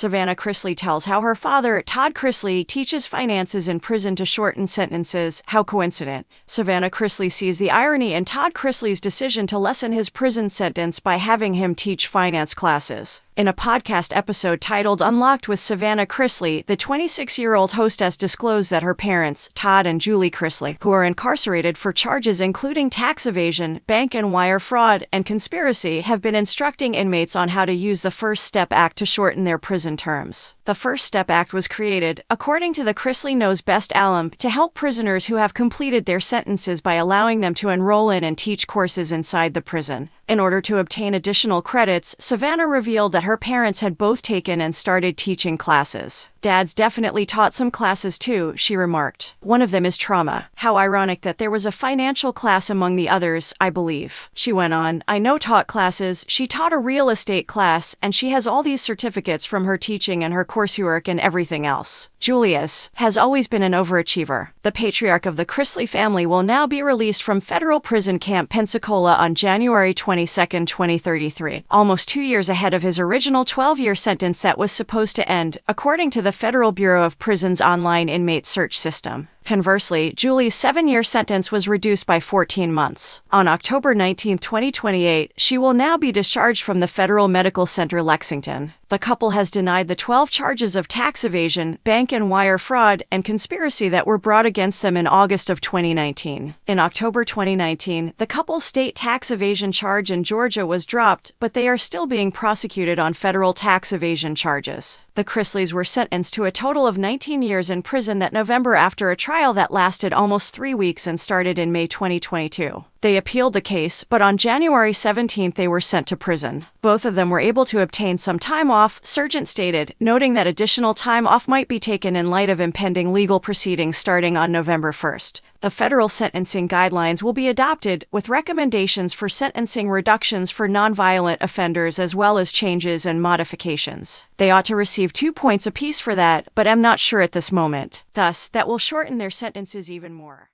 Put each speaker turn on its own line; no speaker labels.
Savannah Chrisley tells how her father, Todd Chrisley, teaches finances in prison to shorten sentences. How coincident. Savannah Chrisley sees the irony in Todd Chrisley's decision to lessen his prison sentence by having him teach finance classes. In a podcast episode titled Unlocked with Savannah Chrisley, the 26-year-old hostess disclosed that her parents, Todd and Julie Chrisley, who are incarcerated for charges including tax evasion, bank and wire fraud, and conspiracy, have been instructing inmates on how to use the First Step Act to shorten their prison terms. The First Step Act was created, according to the Chrisley Knows Best alum, to help prisoners who have completed their sentences by allowing them to enroll in and teach courses inside the prison. In order to obtain additional credits, Savannah revealed that her parents had both taken and started teaching classes. "Dad's definitely taught some classes too," she remarked. "One of them is trauma. How ironic that there was a financial class among the others, I believe." She went on, "I know taught classes, she taught a real estate class, and she has all these certificates from her teaching and her coursework and everything else." Julius has always been an overachiever. The patriarch of the Chrisley family will now be released from federal prison camp Pensacola on January 22, 2033, almost 2 years ahead of his original 12-year sentence that was supposed to end, according to the Federal Bureau of Prisons' online inmate search system. Conversely, Julie's 7-year sentence was reduced by 14 months. On October 19, 2028, she will now be discharged from the Federal Medical Center Lexington. The couple has denied the 12 charges of tax evasion, bank and wire fraud, and conspiracy that were brought against them in August of 2019. In October 2019, the couple's state tax evasion charge in Georgia was dropped, but they are still being prosecuted on federal tax evasion charges. The Chrisleys were sentenced to a total of 19 years in prison that November after a trial that lasted almost 3 weeks and started in May 2022. They appealed the case, but on January 17 they were sent to prison. Both of them were able to obtain some time off, Sergeant stated, noting that additional time off might be taken in light of impending legal proceedings starting on November 1. The federal sentencing guidelines will be adopted, with recommendations for sentencing reductions for nonviolent offenders as well as changes and modifications. They ought to receive 2 points apiece for that, but am not sure at this moment. Thus, that will shorten their sentences even more.